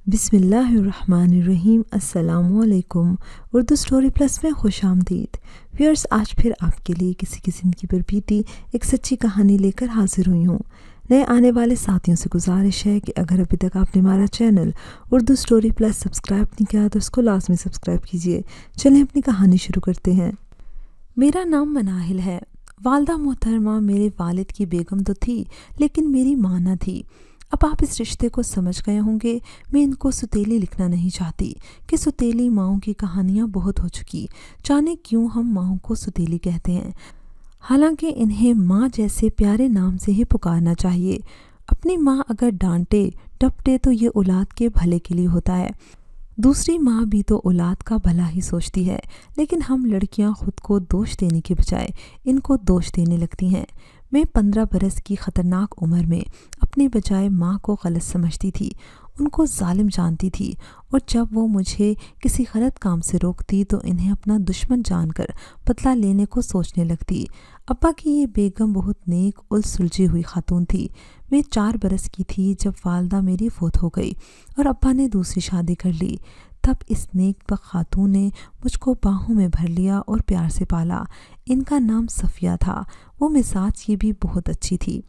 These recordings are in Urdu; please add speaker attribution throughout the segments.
Speaker 1: بسم اللہ الرحمن الرحیم۔ السلام علیکم۔ اردو سٹوری پلس میں خوش آمدید ویورز۔ آج پھر آپ کے لیے کسی کی زندگی پر بیتی ایک سچی کہانی لے کر حاضر ہوئی ہوں۔ نئے آنے والے ساتھیوں سے گزارش ہے کہ اگر ابھی تک آپ نے ہمارا channel Urdu story plus subscribe نہیں کیا تو اس کو لازمی سبسکرائب کیجیے۔ چلیں اپنی کہانی شروع کرتے ہیں۔ میرا نام مناہل ہے۔ والدہ محترمہ میرے والد کی بیگم تو تھی لیکن میری ماں نہ تھی۔ اب آپ اس رشتے کو سمجھ گئے ہوں گے۔ میں ان کو ستیلی لکھنا نہیں چاہتی کہ ستیلی ماؤں کی کہانیاں بہت ہو چکی، جانے کیوں ہم ماؤں کو ستیلی کہتے ہیں، حالانکہ انہیں ماں جیسے پیارے نام سے ہی پکارنا چاہیے۔ اپنی ماں اگر ڈانٹے ڈپٹے تو یہ اولاد کے بھلے کے لیے ہوتا ہے۔ دوسری ماں بھی تو اولاد کا بھلا ہی سوچتی ہے، لیکن ہم لڑکیاں خود کو دوش دینے کے بجائے ان کو دوش دینے لگتی ہیں۔ میں 15 برس کی خطرناک عمر میں اپنے بجائے ماں کو غلط سمجھتی تھی، ان کو ظالم جانتی تھی، اور جب وہ مجھے کسی غلط کام سے روکتی تو انہیں اپنا دشمن جان کر بدلہ لینے کو سوچنے لگتی۔ ابا کی یہ بیگم بہت نیک اور سلجھی ہوئی خاتون تھی۔ میں 4 برس کی تھی جب والدہ میری فوت ہو گئی اور ابا نے دوسری شادی کر لی۔ تب اس نیک بخت خاتون نے مجھ کو باہوں میں بھر لیا اور پیار سے پالا۔ ان کا نام صفیہ تھا۔ وہ مزاج کی بھی بہت اچھی تھی۔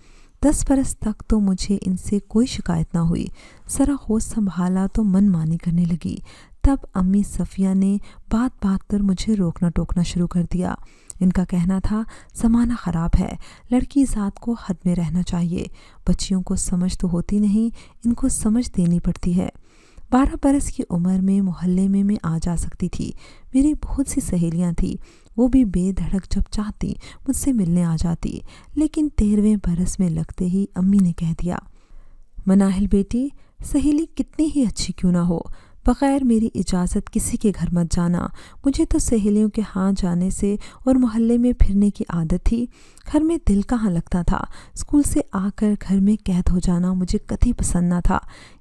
Speaker 1: 10 برس تک تو مجھے ان سے کوئی شکایت نہ ہوئی۔ ذرا ہوش سنبھالا تو من مانی کرنے لگی۔ تب امی صفیہ نے بات بات پر مجھے روکنا ٹوکنا شروع کر دیا۔ ان کا کہنا تھا زمانہ خراب ہے، لڑکی ذات کو حد میں رہنا چاہیے، بچیوں کو سمجھ تو ہوتی نہیں، ان کو سمجھ دینی پڑتی ہے۔ 12 برس کی عمر میں محلے میں آ جا سکتی تھی۔ میری بہت سی سہیلیاں تھیں، وہ بھی بے دھڑک جب چاہتی مجھ سے ملنے آ جاتی، لیکن 13ویں برس میں لگتے ہی امی نے کہہ دیا، مناہل بیٹی، سہیلی کتنی ہی اچھی کیوں نہ ہو، بغیر میری اجازت کسی کے گھر مت جانا۔ مجھے تو سہیلیوں کے ہاں جانے سے اور محلے میں پھرنے کی عادت تھی، گھر میں دل کہاں لگتا تھا۔ اسکول سے آ کر گھر میں قید ہو جانا مجھے کبھی پسند نہ تھا۔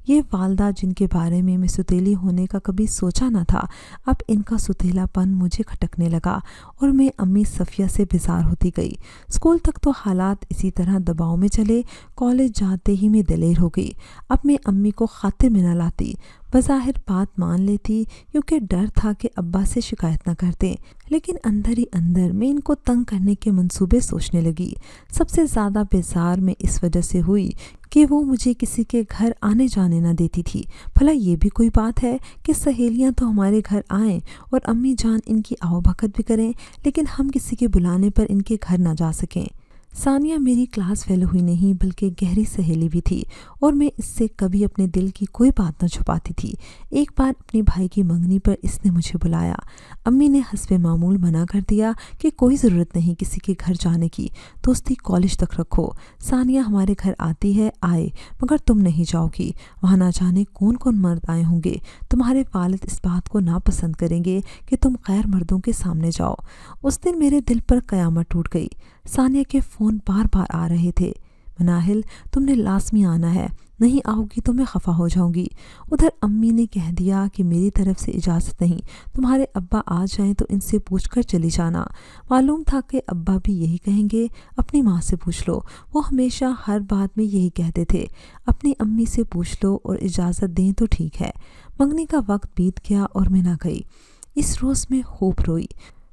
Speaker 1: یہ والدہ جن کے بارے میں ستیلی ہونے کا کبھی سوچا نہ تھا، اب ان کا ستیلا پن مجھے کھٹکنے لگا اور میں امی صفیہ سے بیزار ہوتی گئی۔ اسکول تک تو حالات اسی طرح دباؤ میں چلے، کالج جاتے ہی میں دلیر ہو گئی۔ اب میں امی کو خاطر میں نہ لاتی، بظاہر بات مان لیتی کیونکہ ڈر تھا کہ ابا سے شکایت نہ کرتے، لیکن اندر ہی اندر میں ان کو تنگ کرنے کے منصوبے سوچنے لگی۔ سب سے زیادہ بیزار میں اس وجہ سے ہوئی کہ وہ مجھے کسی کے گھر آنے جانے نہ دیتی تھی۔ بھلا یہ بھی کوئی بات ہے کہ سہیلیاں تو ہمارے گھر آئیں اور امی جان ان کی آؤ بھگت بھی کریں، لیکن ہم کسی کے بلانے پر ان کے گھر نہ جا سکیں۔ ثانیہ میری کلاس فیلو ہوئی نہیں بلکہ گہری سہیلی بھی تھی، اور میں اس سے کبھی اپنے دل کی کوئی بات نہ چھپاتی تھی۔ ایک بار اپنے بھائی کی منگنی پر اس نے مجھے بلایا۔ امی نے حسب معمول منع کر دیا کہ کوئی ضرورت نہیں کسی کے گھر جانے کی، دوستی کالج تک رکھو۔ ثانیہ ہمارے گھر آتی ہے، آئے، مگر تم نہیں جاؤ گی، وہاں نہ جانے کون کون مرد آئے ہوں گے، تمہارے والد اس بات کو ناپسند کریں گے کہ تم غیر مردوں کے سامنے جاؤ۔ اس دن میرے دل پر قیامت ٹوٹ گئی۔ ثانیہ کے فون بار بار آ رہے تھے، مناہل تم نے لازمی آنا ہے، نہیں آؤ گی تو میں خفا ہو جاؤں گی۔ ادھر امی نے کہہ دیا کہ میری طرف سے اجازت نہیں، تمہارے ابا آ جائیں تو ان سے پوچھ کر چلی جانا۔ معلوم تھا کہ ابا بھی یہی کہیں گے، اپنی ماں سے پوچھ لو، وہ ہمیشہ ہر بات میں یہی کہتے تھے، اپنی امی سے پوچھ لو اور اجازت دیں تو ٹھیک ہے۔ منگنی کا وقت بیت گیا اور میں نہ گئی۔ اس روز میں خوب روئی،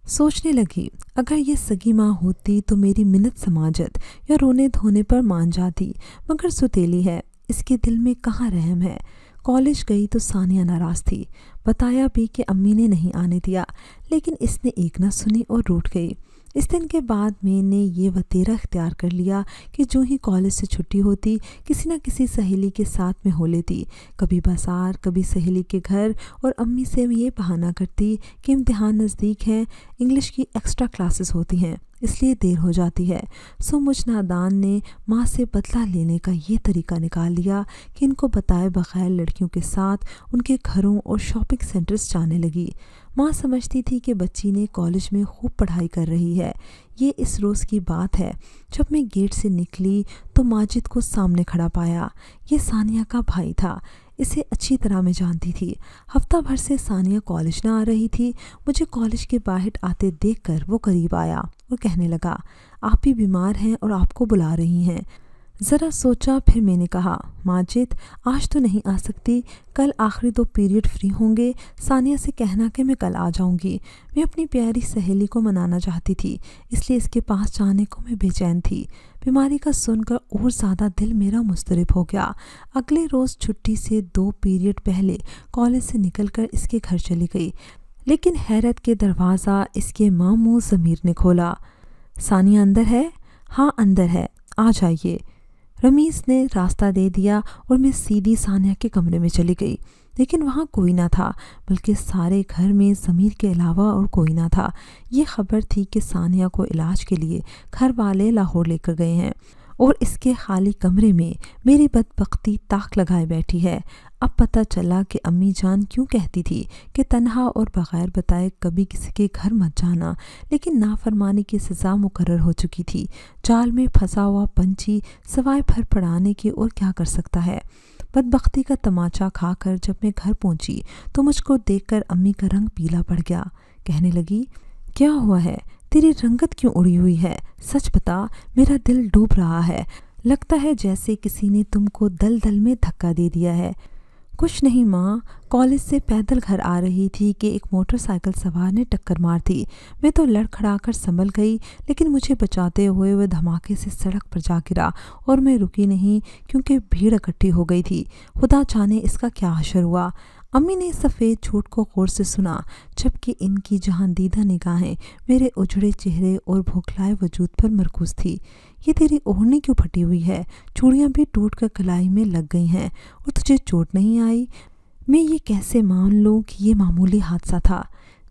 Speaker 1: سوچنے لگی اگر یہ سگی ماں ہوتی تو میری منت سماجت یا رونے دھونے پر مان جاتی، مگر ستیلی ہے، اس کے دل میں کہاں رحم ہے۔ کالج گئی تو ثانیہ ناراض تھی، بتایا بھی کہ امی نے نہیں آنے دیا، لیکن اس نے ایک نہ سنی اور روٹھ گئی۔ اس دن کے بعد میں نے یہ وتیرہ اختیار کر لیا کہ جو ہی کالج سے چھٹی ہوتی کسی نہ کسی سہیلی کے ساتھ میں ہو لیتی، کبھی بازار، کبھی سہیلی کے گھر، اور امی سے یہ بہانہ کرتی کہ امتحان نزدیک ہیں، انگلش کی ایکسٹرا کلاسز ہوتی ہیں، اس لیے دیر ہو جاتی ہے۔ سو مجھ نادان نے ماں سے بدلہ لینے کا یہ طریقہ نکال لیا کہ ان کو بتائے بغیر لڑکیوں کے ساتھ ان کے گھروں اور شاپنگ سینٹرز جانے لگی۔ ماں سمجھتی تھی کہ بچی نے کالج میں خوب پڑھائی کر رہی ہے۔ یہ اس روز کی بات ہے جب میں گیٹ سے نکلی تو ماجد کو سامنے کھڑا پایا۔ یہ ثانیہ کا بھائی تھا، اسے اچھی طرح میں جانتی تھی۔ ہفتہ بھر سے ثانیہ کالج نہ آ رہی تھی۔ مجھے کالج کے باہر آتے دیکھ کر وہ قریب آیا اور کہنے لگا، آپ بھی بیمار ہیں اور آپ کو بلا رہی ہیں۔ ذرا سوچا، پھر میں نے کہا، ماجد آج تو نہیں آ سکتی، کل آخری 2 پیریڈ فری ہوں گے، ثانیہ سے کہنا کہ میں کل آ جاؤں گی۔ میں اپنی پیاری سہیلی کو منانا چاہتی تھی، اس لیے اس کے پاس جانے کو میں بے چین تھی۔ بیماری کا سن کر اور زیادہ دل میرا مضطرب ہو گیا۔ اگلے روز چھٹی سے 2 پیریڈ پہلے کالج سے نکل کر اس کے گھر چلی گئی، لیکن حیرت کے دروازہ اس کے ماموں ضمیر نے کھولا۔ ثانیہ اندر ہے؟ ہاں اندر ہے، آ جائیے۔ رمیز نے راستہ دے دیا اور میں سیدھی ثانیہ کے کمرے میں چلی گئی، لیکن وہاں کوئی نہ تھا، بلکہ سارے گھر میں ضمیر کے علاوہ اور کوئی نہ تھا۔ یہ خبر تھی کہ ثانیہ کو علاج کے لیے گھر والے لاہور لے کر گئے ہیں اور اس کے خالی کمرے میں میری بدبختی طاق لگائے بیٹھی ہے۔ اب پتہ چلا کہ امی جان کیوں کہتی تھی کہ تنہا اور بغیر بتائے کبھی کسی کے گھر مت جانا، لیکن نافرمانی کی سزا مقرر ہو چکی تھی۔ جال میں پھنسا ہوا پنچھی سوائے پھر پڑانے کے اور کیا کر سکتا ہے۔ بدبختی کا تماچا کھا کر جب میں گھر پہنچی تو مجھ کو دیکھ کر امی کا رنگ پیلا پڑ گیا۔ کہنے لگی، کیا ہوا ہے؟ تیری رنگت کیوں اڑی ہوئی ہے؟ سچ بتا، میرا دل ڈوب رہا ہے، لگتا ہے جیسے کسی نے تم کو دلدل میں دھکا دے دیا ہے۔ کچھ نہیں ماں، کالج سے پیدل گھر آ رہی تھی کہ ایک موٹر سائیکل سوار نے ٹکر مار دی۔ میں تو لڑکھڑا کر سنبھل گئی، لیکن مجھے بچاتے ہوئے وہ دھماکے سے سڑک پر جا گرا اور میں رکی نہیں کیونکہ بھیڑ اکٹھی ہو گئی تھی۔ خدا جانے اس کا کیا حشر ہوا۔ امی نے سفید جھوٹ کو غور سے سنا، جبکہ ان کی جہاں دیدہ نگاہیں میرے اجڑے چہرے اور بھوکلائے وجود پر مرکوز تھی۔ یہ تیری اوڑھنی کیوں پھٹی ہوئی ہے؟ چوڑیاں بھی ٹوٹ کر کلائی میں لگ گئی ہیں اور تجھے چوٹ نہیں آئی؟ میں یہ کیسے مان لوں کہ یہ معمولی حادثہ تھا؟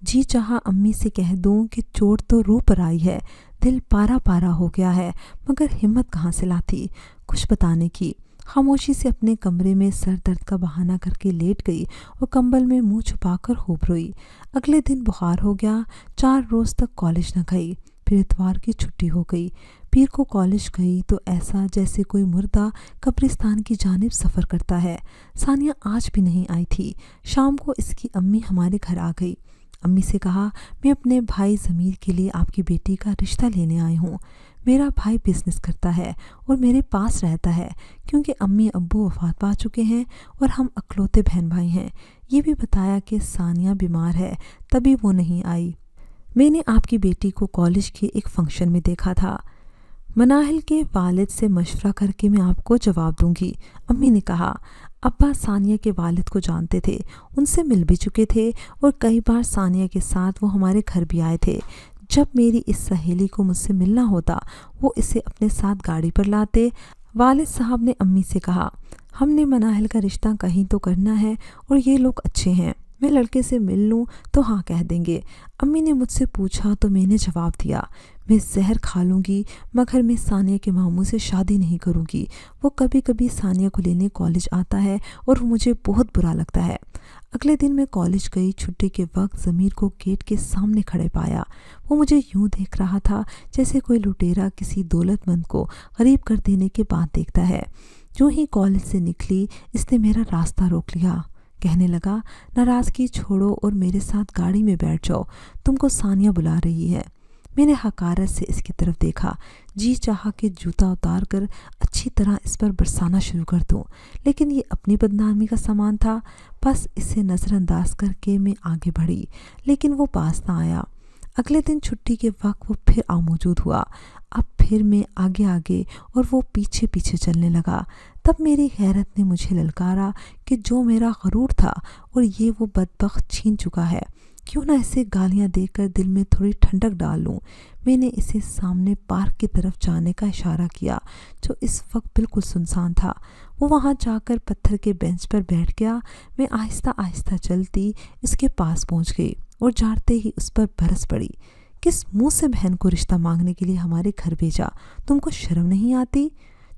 Speaker 1: جی چاہا امی سے کہہ دوں کہ چوٹ تو روح پر آئی ہے، دل پارا پارا ہو گیا ہے، مگر ہمت کہاں سے لاتی کچھ بتانے کی۔ خاموشی سے اپنے کمرے میں سر درد کا بہانہ کر کے لیٹ گئی اور کمبل میں منہ چھپا کر خوب روئی۔ اگلے دن بخار ہو گیا، 4 روز تک کالج نہ گئی، پھر اتوار کی چھٹی ہو گئی۔ پیر کو کالج گئی تو ایسا جیسے کوئی مردہ قبرستان کی جانب سفر کرتا ہے۔ ثانیہ آج بھی نہیں آئی تھی۔ شام کو اس کی امی ہمارے گھر آ گئی۔ امی سے کہا، میں اپنے بھائی ضمیر کے لیے آپ کی بیٹی کا رشتہ لینے آئی ہوں۔ میرا بھائی بزنس کرتا ہے اور میرے پاس رہتا ہے کیونکہ امی ابو وفات پا چکے ہیں اور ہم اکلوتے بہن بھائی ہیں۔ یہ بھی بتایا کہ ثانیہ بیمار ہے، تبھی وہ نہیں آئی۔ میں نے آپ کی بیٹی کو کالج کے ایک فنکشن میں دیکھا تھا۔ مناہل کے والد سے مشورہ کر کے میں آپ کو جواب دوں گی، امی نے کہا۔ ابا ثانیہ کے والد کو جانتے تھے، ان سے مل بھی چکے تھے اور کئی بار ثانیہ کے ساتھ وہ ہمارے گھر بھی آئے تھے۔ جب میری اس سہیلی کو مجھ سے ملنا ہوتا وہ اسے اپنے ساتھ گاڑی پر لاتے۔ والد صاحب نے امی سے کہا، ہم نے مناہل کا رشتہ کہیں تو کرنا ہے اور یہ لوگ اچھے ہیں، میں لڑکے سے مل لوں تو ہاں کہہ دیں گے۔ امی نے مجھ سے پوچھا تو میں نے جواب دیا، میں زہر کھا لوں گی مگر میں ثانیہ کے ماموں سے شادی نہیں کروں گی۔ وہ کبھی کبھی ثانیہ کو لینے کالج آتا ہے اور مجھے بہت برا لگتا ہے۔ اگلے دن میں کالج گئی، چھٹی کے وقت ضمیر کو گیٹ کے سامنے کھڑے پایا۔ وہ مجھے یوں دیکھ رہا تھا جیسے کوئی لٹیرا کسی دولت مند کو غریب کر دینے کے بعد دیکھتا ہے۔ جو ہی کالج سے نکلی اس نے میرا راستہ روک لیا۔ کہنے لگا، ناراضگی چھوڑو اور میرے ساتھ گاڑی میں بیٹھ جاؤ، تم کو ثانیہ بلا رہی ہے۔ میں نے حقارت سے اس کی طرف دیکھا، جی چاہا کہ جوتا اتار کر اچھی طرح اس پر برسانا شروع کر دوں، لیکن یہ اپنی بدنامی کا سامان تھا، بس اسے نظر انداز کر کے میں آگے بڑھی، لیکن وہ پاس نہ آیا۔ اگلے دن چھٹی کے وقت وہ پھر موجود ہوا، اب پھر میں آگے آگے اور وہ پیچھے پیچھے چلنے لگا۔ تب میری غیرت نے مجھے للکارا کہ جو میرا غرور تھا اور یہ وہ بدبخت چھین چکا ہے، کیوں نہ اسے گالیاں دے کر دل میں تھوڑی ٹھنڈک ڈال لوں۔ میں نے اسے سامنے پارک کی طرف جانے کا اشارہ کیا جو اس وقت بالکل سنسان تھا۔ وہ وہاں جا کر پتھر کے بینچ پر بیٹھ گیا۔ میں آہستہ آہستہ چلتی اس کے پاس پہنچ گئی اور جاتے ہی اس پر برس پڑی، کس منہ سے بہن کو رشتہ مانگنے کے لیے ہمارے گھر بھیجا؟ تم کو شرم نہیں آتی؟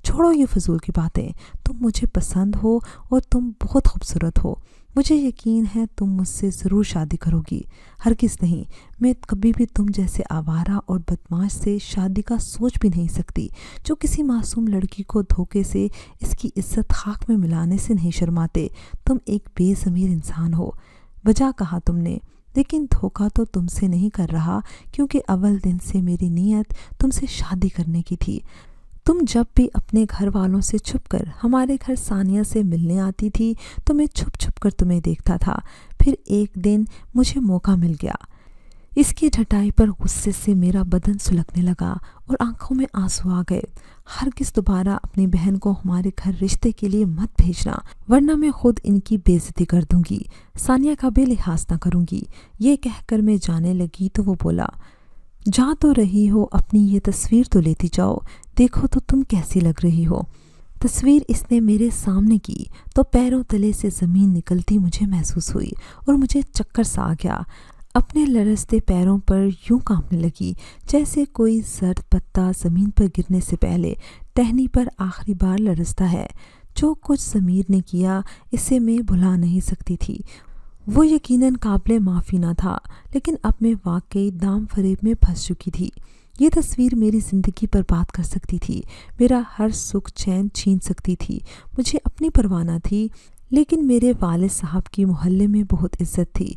Speaker 1: چھوڑو یہ فضول کی باتیں، تم مجھے پسند ہو اور تم بہت خوبصورت ہو، مجھے یقین ہے تم مجھ سے ضرور شادی کرو گی۔ ہرگز نہیں، میں کبھی بھی تم جیسے آوارہ اور بدماش سے شادی کا سوچ بھی نہیں سکتی جو کسی معصوم لڑکی کو دھوکے سے اس کی عزت خاک میں ملانے سے نہیں شرماتے۔ تم ایک بے ضمیر انسان ہو۔ بجا کہا تم نے، لیکن دھوکہ تو تم سے نہیں کر رہا کیونکہ اول دن سے میری نیت تم سے شادی کرنے کی تھی۔ تم جب بھی اپنے گھر والوں سے چھپ کر ہمارے گھر ثانیہ سے ملنے آتی تھی تو میں چھپ چھپ کر تمہیں دیکھتا تھا۔ پھر ایک دن مجھے موقع مل گیا۔ اس کی ڈھٹائی پر غصے سے میرا بدن سلگنے لگا اور آنکھوں میں آنسو آ گئے۔ ہرگز دوبارہ اپنی بہن کو ہمارے گھر رشتے کے لیے مت بھیجنا، ورنہ میں خود ان کی بے عزتی کر دوں گی، ثانیہ کا بھی لحاظ نہ کروں گی۔ یہ کہہ کر میں جانے لگی تو وہ بولا، جا تو رہی ہو، اپنی یہ تصویر تو لیتی جاؤ، دیکھو تو تم کیسی لگ رہی ہو۔ تصویر اس نے میرے سامنے کی تو پیروں تلے سے زمین نکلتی مجھے محسوس ہوئی اور مجھے چکر سا آ گیا۔ اپنے لرزتے پیروں پر یوں کانپنے لگی جیسے کوئی زرد پتا زمین پر گرنے سے پہلے ٹہنی پر آخری بار لرزتا ہے۔ جو کچھ ضمیر نے کیا اسے میں بھلا نہیں سکتی تھی۔ وہ یقیناً قابل معافی نہ تھا، لیکن اب میں واقعی دام فریب میں پھنس چکی تھی۔ یہ تصویر میری زندگی پر بات کر سکتی تھی، میرا ہر سکھ چین چھین سکتی تھی۔ مجھے اپنی پرواہ نہ تھی، لیکن میرے والد صاحب کی محلے میں بہت عزت تھی،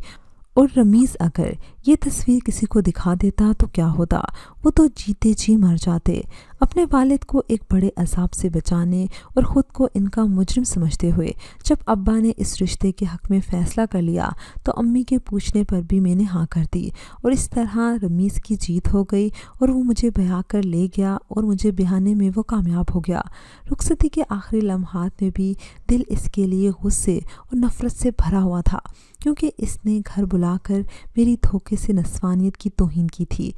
Speaker 1: اور رمیز اگر یہ تصویر کسی کو دکھا دیتا تو کیا ہوتا؟ وہ تو جیتے جی مر جاتے۔ اپنے والد کو ایک بڑے عذاب سے بچانے اور خود کو ان کا مجرم سمجھتے ہوئے جب ابا نے اس رشتے کے حق میں فیصلہ کر لیا تو امی کے پوچھنے پر بھی میں نے ہاں کر دی، اور اس طرح رمیز کی جیت ہو گئی اور وہ مجھے بہا کر لے گیا اور مجھے بہانے میں وہ کامیاب ہو گیا۔ رخصتی کے آخری لمحات میں بھی دل اس کے لیے غصے اور نفرت سے بھرا ہوا تھا، کیونکہ اس نے گھر بلا کر میری دھوکے سے نسوانیت کی توہین کی تھی۔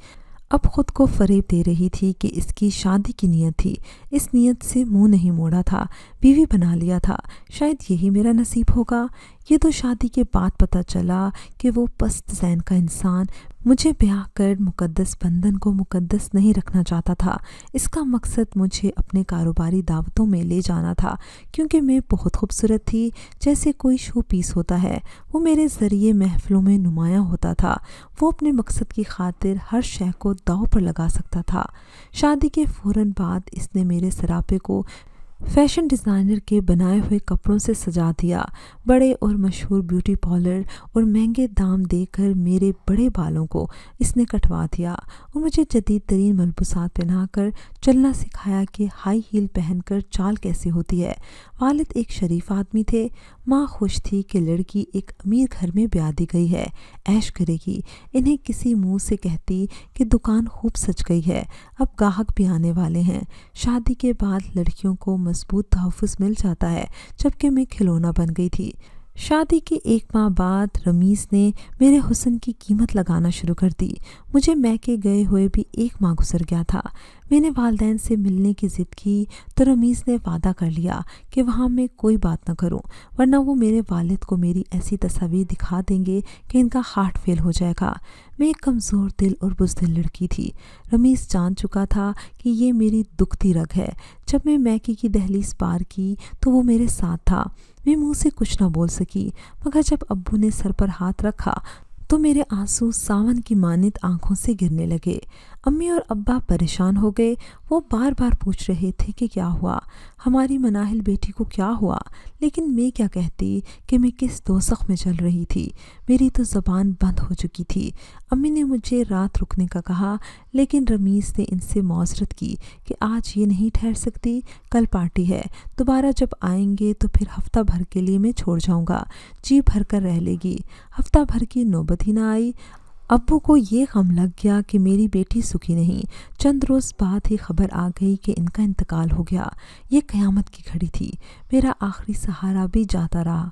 Speaker 1: اب خود کو فریب دے رہی تھی کہ اس کی شادی کی نیت تھی، اس نیت سے منہ نہیں موڑا تھا، بیوی بنا لیا تھا، شاید یہی میرا نصیب ہوگا۔ یہ تو شادی کے بعد پتہ چلا کہ وہ پست ذہن کا انسان مجھے بیاہ کر مقدس بندھن کو مقدس نہیں رکھنا چاہتا تھا۔ اس کا مقصد مجھے اپنے کاروباری دعوتوں میں لے جانا تھا، کیونکہ میں بہت خوبصورت تھی، جیسے کوئی شو پیس ہوتا ہے۔ وہ میرے ذریعے محفلوں میں نمایاں ہوتا تھا۔ وہ اپنے مقصد کی خاطر ہر شے کو داؤ پر لگا سکتا تھا۔ شادی کے فوراً بعد اس نے میرے سراپے کو فیشن ڈیزائنر کے بنائے ہوئے کپڑوں سے سجا دیا۔ بڑے اور مشہور بیوٹی پارلر اور مہنگے دام دے کر میرے بڑے بالوں کو اس نے کٹوا دیا اور مجھے جدید ترین ملبوسات پہنا کر چلنا سکھایا کہ ہائی ہیل پہن کر چال کیسے ہوتی ہے۔ والد ایک شریف آدمی تھے، ماں خوش تھی کہ لڑکی ایک امیر گھر میں بیاہ دی گئی ہے، عیش کرے گی۔ انہیں کسی منہ سے کہتی کہ دکان خوب سج گئی ہے، اب گاہک بھی آنے والے ہیں۔ شادی کے بعد لڑکیوں کو مضبوط تحفظ مل جاتا ہے، جبکہ میں کھلونا بن گئی تھی۔ شادی کے 1 ماہ بعد رمیز نے میرے حسن کی قیمت لگانا شروع کر دی۔ مجھے میکے گئے ہوئے بھی 1 ماہ گزر گیا تھا۔ میں نے والدین سے ملنے کی ضد کی تو رمیز نے وعدہ کر لیا کہ وہاں میں کوئی بات نہ کروں، ورنہ وہ میرے والد کو میری ایسی تصاویر دکھا دیں گے کہ ان کا ہارٹ فیل ہو جائے گا۔ میں ایک کمزور دل اور بزدل لڑکی تھی۔ رمیز جان چکا تھا کہ یہ میری دکھتی رگ ہے۔ جب میں میکے کی دہلیز پار کی تو وہ میرے ساتھ تھا۔ میں منہ سے کچھ نہ بول سکی، مگر جب ابو نے سر پر ہاتھ رکھا تو میرے آنسو ساون کی مانند آنکھوں سے گرنے لگے۔ امی اور ابا پریشان ہو گئے۔ وہ بار بار پوچھ رہے تھے کہ کیا ہوا، ہماری مناہل بیٹی کو کیا ہوا، لیکن میں کیا کہتی کہ میں کس دوزخ میں چل رہی تھی۔ میری تو زبان بند ہو چکی تھی۔ امی نے مجھے رات رکنے کا کہا، لیکن رمیز نے ان سے معذرت کی کہ آج یہ نہیں ٹھہر سکتی، کل پارٹی ہے، دوبارہ جب آئیں گے تو پھر ہفتہ بھر کے لیے میں چھوڑ جاؤں گا، جی بھر کر رہ لے گی۔ ہفتہ بھر کی نوبت ہی نہ آئی۔ ابو کو یہ غم لگ گیا کہ میری بیٹی سکھی نہیں۔ چند روز بعد ہی خبر آ گئی کہ ان کا انتقال ہو گیا۔ یہ قیامت کی گھڑی تھی۔ میرا آخری سہارا بھی جاتا رہا۔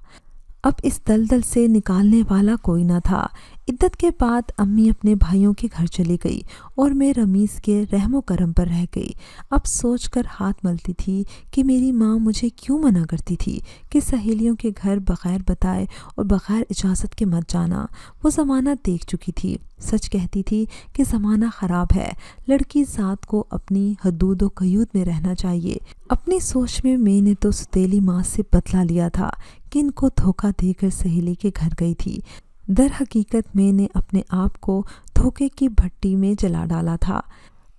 Speaker 1: اب اس دلدل سے نکالنے والا کوئی نہ تھا۔ عدت کے بعد امی اپنے بھائیوں کے گھر چلی گئی اور میں رمیز کے رحم و کرم پر رہ گئی۔ اب سوچ کر ہاتھ ملتی تھی کہ میری ماں مجھے کیوں منع کرتی تھی کہ سہیلیوں کے گھر بغیر بتائے اور بغیر اجازت کے مت جانا۔ وہ زمانہ دیکھ چکی تھی۔ سچ کہتی تھی کہ زمانہ خراب ہے، لڑکی ذات کو اپنی حدود و قیود میں رہنا چاہیے۔ اپنی سوچ میں نے تو ستیلی ماں سے بدلہ لیا تھا کہ ان کو دھوکہ دے کر سہیلی کے گھر گئی تھی۔ در حقیقت میں نے اپنے آپ کو دھوکے کی بھٹی میں جلا ڈالا تھا۔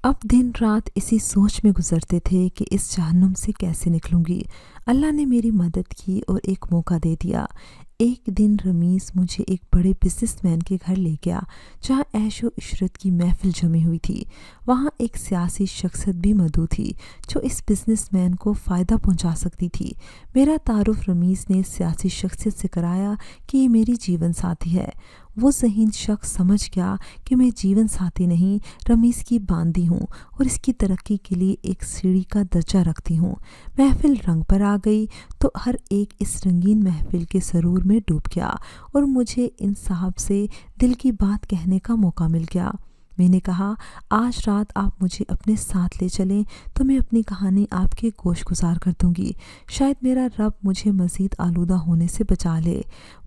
Speaker 1: اب دن رات اسی سوچ میں گزرتے تھے کہ اس جہنم سے کیسے نکلوں گی۔ اللہ نے میری مدد کی اور ایک موقع دے دیا۔ ایک دن رمیز مجھے ایک بڑے بزنس مین کے گھر لے گیا جہاں عیش و عشرت کی محفل جمی ہوئی تھی۔ وہاں ایک سیاسی شخصیت بھی موجود تھی جو اس بزنس مین کو فائدہ پہنچا سکتی تھی۔ میرا تعارف رمیز نے سیاسی شخصیت سے کرایا کہ یہ میری جیون ساتھی ہے۔ وہ ذہین شخص سمجھ گیا کہ میں جیون ساتھی نہیں رمیز کی باندی ہوں اور اس کی ترقی کے لیے ایک سیڑھی کا درجہ رکھتی ہوں۔ محفل رنگ پر آ گئی تو ہر ایک اس رنگین محفل کے سرور میں ڈوب گیا اور مجھے ان صاحب سے دل کی بات کہنے کا موقع مل گیا۔ میں نے کہا، آج رات آپ مجھے اپنے ساتھ لے چلیں تو میں اپنی کہانی آپ کے گوش گزار کر دوں گی۔ شاید میرا رب مجھے مزید آلودہ ہونے سے بچا لے۔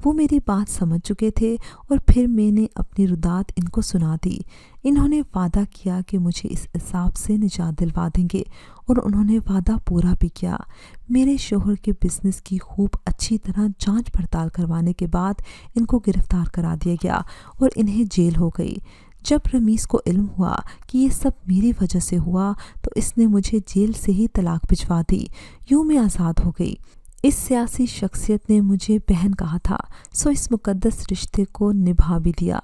Speaker 1: وہ میری بات سمجھ چکے تھے اور پھر میں نے اپنی ردات ان کو سنا دی۔ انہوں نے وعدہ کیا کہ مجھے اس عذاب سے نجات دلوا دیں گے اور انہوں نے وعدہ پورا بھی کیا۔ میرے شوہر کے بزنس کی خوب اچھی طرح جانچ پڑتال کروانے کے بعد ان کو گرفتار کرا دیا گیا اور انہیں جیل ہو گئی۔ جب رمیز کو علم ہوا کہ یہ سب میری وجہ سے ہوا تو اس نے مجھے جیل سے ہی طلاق بھجوا دی۔ یوں میں آزاد ہو گئی۔ اس سیاسی شخصیت نے مجھے بہن کہا تھا، سو اس مقدس رشتے کو نبھا بھی دیا۔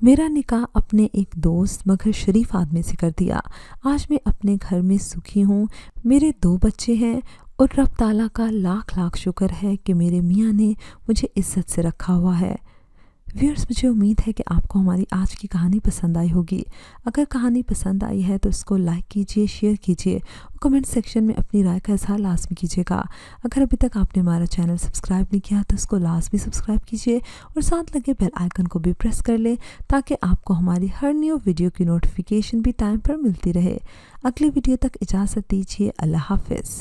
Speaker 1: میرا نکاح اپنے ایک دوست مگر شریف آدمی سے کر دیا۔ آج میں اپنے گھر میں سکھی ہوں۔ میرے 2 بچے ہیں اور رب تعالیٰ کا لاکھ لاکھ شکر ہے کہ میرے میاں نے مجھے عزت سے رکھا ہوا ہے۔ ویورز، مجھے امید ہے کہ آپ کو ہماری آج کی کہانی پسند آئی ہوگی۔ اگر کہانی پسند آئی ہے تو اس کو لائک کیجئے، شیئر کیجئے اور کمنٹ سیکشن میں اپنی رائے کا اظہار لازمی کیجئے گا۔ اگر ابھی تک آپ نے ہمارا چینل سبسکرائب نہیں کیا تو اس کو لازمی سبسکرائب کیجئے اور ساتھ لگے بیل آئیکن کو بھی پریس کر لیں تاکہ آپ کو ہماری ہر نیو ویڈیو کی نوٹیفیکیشن بھی ٹائم پر ملتی رہے۔ اگلی ویڈیو تک اجازت دیجئے۔ اللہ حافظ۔